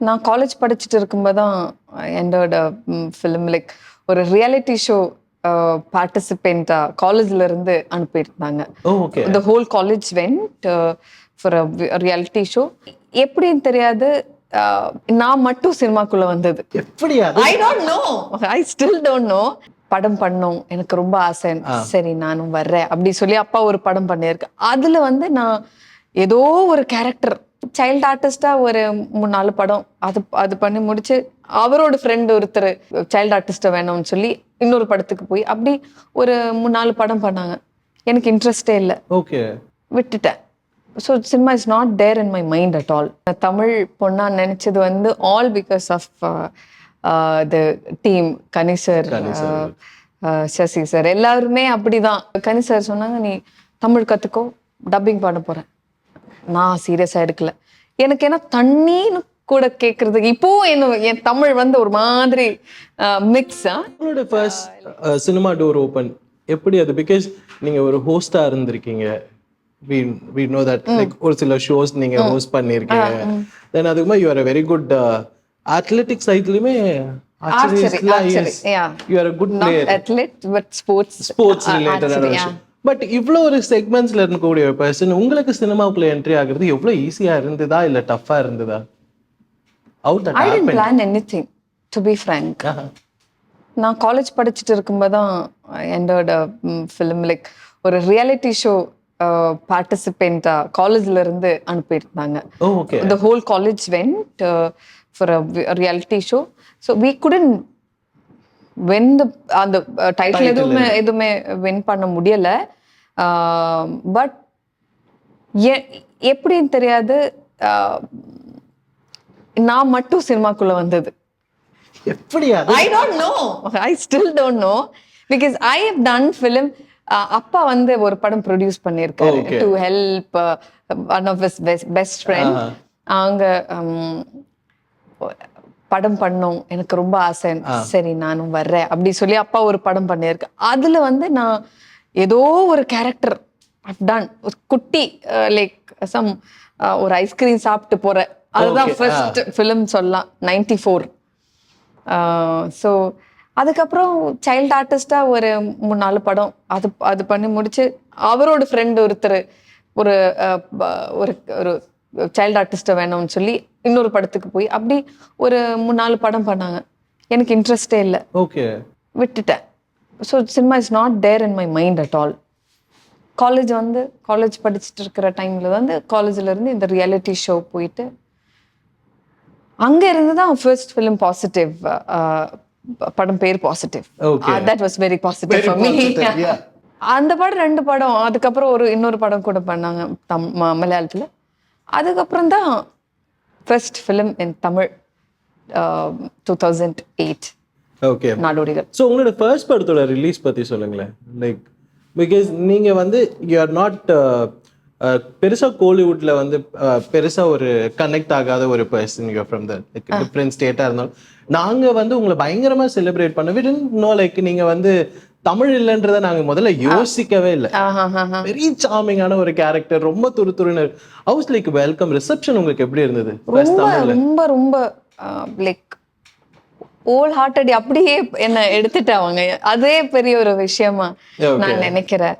நான் காலேஜ் படிச்சுட்டு இருக்கும்போது தான் என்னோட ஃபிலிம் லைக் ஒரு ரியாலிட்டி ஷோ பார்ட்டிசிபெண்ட்டா காலேஜ்ல இருந்து அனுப்பியிருந்தாங்க. Okay. The whole college went for a reality show. எப்படின்னு தெரியாது, நான் மட்டும் சினிமாக்குள்ள வந்தது. எப்படி I don't know, I still don't know. படம் பண்ணோம், எனக்கு ரொம்ப ஆசை. சரி நானும் வர்றேன் அப்படி சொல்லி அப்பா ஒரு படம் பண்ணியிருக்கு. அதுல வந்து நான் ஏதோ ஒரு கேரக்டர் சைல்டு ஆர்டிஸ்டா ஒரு 3-4 படம் அது பண்ணி முடிச்சு, அவரோட ஃப்ரெண்ட் ஒருத்தர் சைல்டு ஆர்டிஸ்டா வேணும்னு சொல்லி இன்னொரு படத்துக்கு போய் அப்படி ஒரு 3-4 படம் பண்ணாங்க. எனக்கு இன்ட்ரெஸ்டே இல்லை, ஓகே, விட்டுட்டேன். So cinema is not there in my mind at all. Tamil பொண்ணா நினைச்சது வந்து all because of the team. Kani sir, Sasi sir எல்லாருமே அப்படிதான். கனி சார் சொன்னாங்க, நீ தமிழ் கற்றுக்கோ, டப்பிங் பண்ண போகிறேன். நான் சீரியஸாக எடுக்கல. எனக்கு ஏன்னா தண்ணின்னு கூட கேட்கறதுக்கு இப்போ என் தமிழ் வந்து ஒரு மாதிரி மிக்ஸா. உங்களோட ஃபர்ஸ்ட் சினிமா டோர் ஓப்பன் எப்படி அது? பிகாஸ் நீங்க ஒரு ஹோஸ்டா இருந்திருக்கீங்க. we know that like ஒரு சில ஷோஸ் நீங்க ஹோஸ்ட் பண்ணிருக்கீங்க. தென் அதுக்குமா you are a very good athletic சைட்லயுமே you are a good player. Not athlete but sports related விஷயம். பட் இவ்வளோ ஒரு செக்மெண்ட்ஸ்ல இருக்கக்கூடிய பர்சன் உங்களுக்கு சினிமாவுக்குள்ள என்ட்ரி ஆகுறது எவ்வளோ ஈஸியா இருந்ததா இல்ல டஃபா இருந்ததா? I didn't plan anything, to be frank. நான் காலேஜ் படிச்சுட்டு இருக்கும்போது தான் என்னோட ஃபிலிம் லைக் ஒரு ரியாலிட்டி ஷோ பார்ட்டிசிபெண்ட்டா காலேஜ்ல இருந்து அனுப்பியிருந்தாங்க. The whole college went for a reality show. So we couldn't win அந்த டைட்டில் எதுவுமே வின் பண்ண முடியலை. பட் எப்படின்னு தெரியாது, நான் மட்டும் சினிமாக்குள்ள வந்தது. எப்படியா? I don't know, I still don't know. Because I have done film. அப்பா வந்து ஒரு படம் ப்ரொடியூஸ் பண்ணியிருக்காரு to help one of his best friend. அவங்க படம் பண்ணோம், எனக்கு ரொம்ப ஆசை. சரி நானும் வர்றேன் அப்படி சொல்லி அப்பா ஒரு படம் பண்ணியிருக்கு. அதுல வந்து நான் ஏதோ ஒரு கேரக்டர் டன், ஒரு குட்டி லைக் சம் ஒரு ஐஸ்கிரீம் சாப்பிட்டு போறேன். அதுதான் ஃபர்ஸ்ட் ஃபிலிம் சொல்லலாம், 94. ஸோ அதுக்கப்புறம் சைல்டு ஆர்டிஸ்டா ஒரு 3-4 படம் அது பண்ணி முடிச்சு, அவரோட ஃப்ரெண்ட் ஒருத்தர் ஒரு ஒரு சைல்டு ஆர்டிஸ்டா வேணும்னு சொல்லி இன்னொரு படத்துக்கு போய் அப்படி ஒரு 3-4 படம் பண்ணாங்க. எனக்கு இன்ட்ரெஸ்டே இல்லை, விட்டுட்டேன். So cinema is not there in my mind at all. College படிச்சுட்டு இருக்கிற டைம்ல வந்து காலேஜ்ல இருந்து இந்த ரியாலிட்டி ஷோ போயிட்டு அங்க இருந்து தான் ஃபர்ஸ்ட் ஃபிலிம் பாசிட்டிவ். படம் பேர் positive. That was very positive for me. அந்த படம் 2 படம், அதுக்கப்புறம் இன்னொரு படம் கூட பண்ணாங்க மலையாளத்துல. அதுக்கப்புறம் தான் first film in Tamil 2008. Okay, Nadodigal. So உங்களோட ஃபர்ஸ்ட் படத்தோட ரிலீஸ் பற்றி சொல்லுங்களேன். லைக் பிகாஸ் நீங்கள் வந்து யூ ஆர் நாட் பெருசாக கோலிவுட்டில் வந்து பெருசாக ஒரு கனெக்ட் ஆகாத ஒரு person. You from the different ஸ்டேட்டாக இருந்தாலும் நாங்கள் வந்து உங்களை பயங்கரமாக செலிப்ரேட் பண்ண வி டிட்ன்ட் நோ லைக் நீங்கள் வந்து தமிழ் இல்லைன்றதை நாங்கள் முதல்ல யோசிக்கவே இல்லை. வெரி சார்மிங்கான ஒரு கேரக்டர், ரொம்ப துருத்துருன்னு. ஹவுஸ் லைக் வெல்கம் ரிசப்ஷன் உங்களுக்கு எப்படி இருந்தது? ரொம்ப ரொம்ப லைக் ஹோல் ஹார்ட்டட் அப்படியே என்ன எடுத்துட்டாங்க. அதே பெரிய ஒரு விஷயமா நான் நினைக்கிறேன்.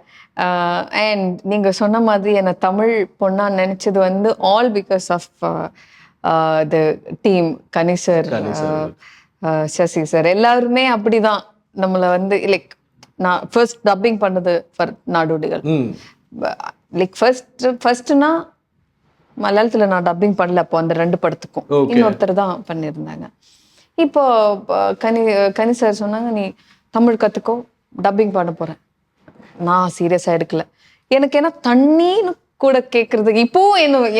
அண்ட் நீங்க சொன்ன மாதிரி என்ன தமிழ் பொண்ணா நினைச்சது வந்து all because of the team. Kani sir, Sasi sir எல்லாருமே அப்படிதான் நம்மளை வந்து லைக் நான் ஃபர்ஸ்ட் டப்பிங் பண்ணது ஃபார் நாடோடிகள். லைக் ஃபர்ஸ்ட்னா மலையாளத்தில் நான் டப்பிங் பண்ணல. அப்போ அந்த 2 படத்துக்கும் இன்னொருத்தர் தான் பண்ணியிருந்தாங்க. இப்போ கனி சார் சொன்னாங்க, நீ தமிழ் கற்றுக்கோ, டப்பிங் பண்ண போகிறேன். நான் சீரியஸாக எடுக்கல. எனக்கு ஏன்னா தண்ணின்னு கூட கேட்கறதுக்கு இப்போ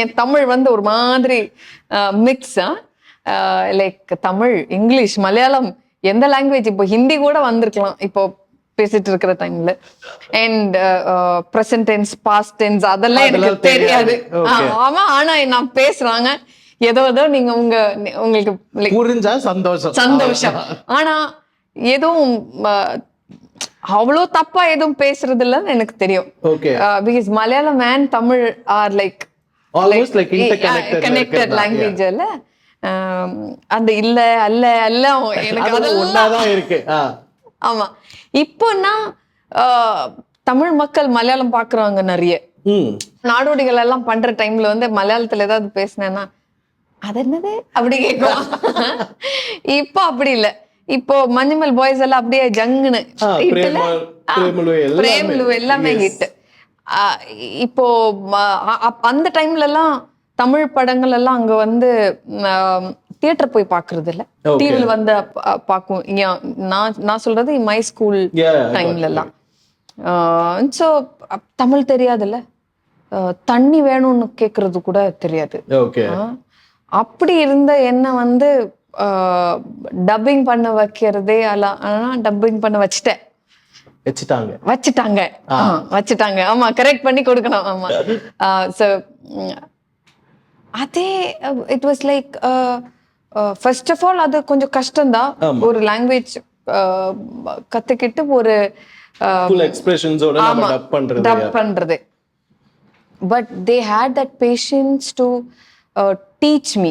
என் தமிழ் வந்து ஒரு மாதிரி மிக்ஸா. லைக் தமிழ், இங்கிலீஷ், மலையாளம், எந்த லாங்குவேஜ், இப்போ ஹிந்தி கூட வந்திருக்கலாம் இப்போ பேசிட்டு இருக்கிற டைம்ல. And present tense, past tense அதெல்லாம் எனக்கு தெரியாது. ஆமா, ஆனா நான் பேசுறாங்க ஏதோ நீங்க உங்களுக்கு புரிஞ்சா சந்தோஷம். ஆனா எதுவும் அவ்வளோ தப்பா எதுவும் பேசுறது இல்லைன்னு எனக்கு தெரியும். Because Malayalam and Tamil are like almost like interconnected லாங்குவேஜ்ல. அந்த இல்ல அல்ல அல்ல எனக்கு அதெல்லாம் ஒன்னாதான் இருக்கு. ஆமா. இப்போன்னா தமிழ் மக்கள் மலையாளம் பாக்குறவங்க நிறைய. நாடோடிகள் எல்லாம் பண்ற டைம்ல வந்து மலையாளத்துல ஏதாவது பேசினேன்னா அது என்னது அப்படி கேட்கும். இப்போ அப்படி இல்ல. இப்போ மஞ்சுமல் பாய்ஸ் எல்லாம் அப்படியே ஜங்குன்னு பிரேமலு எல்லாமே ஹிட். இப்போ அந்த டைம்ல எல்லாம் தமிழ் படங்கள் எல்லாம் அங்க வந்து தியேட்டர் போய் பாக்குறது இல்ல, டிவில வந்து பாக்கும். நான் சொல்றது மை ஸ்கூல் டைம்ல எல்லாம். ஸோ தமிழ் தெரியாதுல்ல, தண்ணி வேணும்னு கேக்குறது கூட தெரியாது. அப்படி இருந்த என்ன வந்து டப்பிங் பண்ண வைக்கிறதே டப்பிங் பண்ண வச்சுட்டாங்க. ஆமா, கரெக்ட் பண்ணி கொடுக்கணும். ஆமா. ஸோ அதே it was like first of all அது கொஞ்சம் கஷ்டம்தான். ஒரு லாங்குவேஜ் கத்துக்கிட்டு ஒரு டப் பண்றது. But they had that patience to teach me.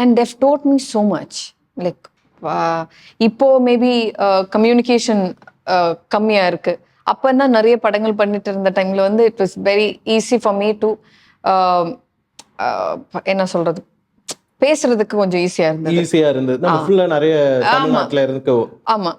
And they've taught me so much. Like இப்போ மேபி கம்யூனிகேஷன் கம்மியா இருக்கு. அப்பன்னா நிறைய படங்கள் பண்ணிட்டு இருந்த டைம்ல வந்து it was very easy for me to என்ன சொல்றது, பேசுறதுக்கு கொஞ்சம் ஈஸியா இருந்தது. நம்ம ஃபுல்லா நிறைய தமிழ்நாட்டுல இருக்கு. ஆமா.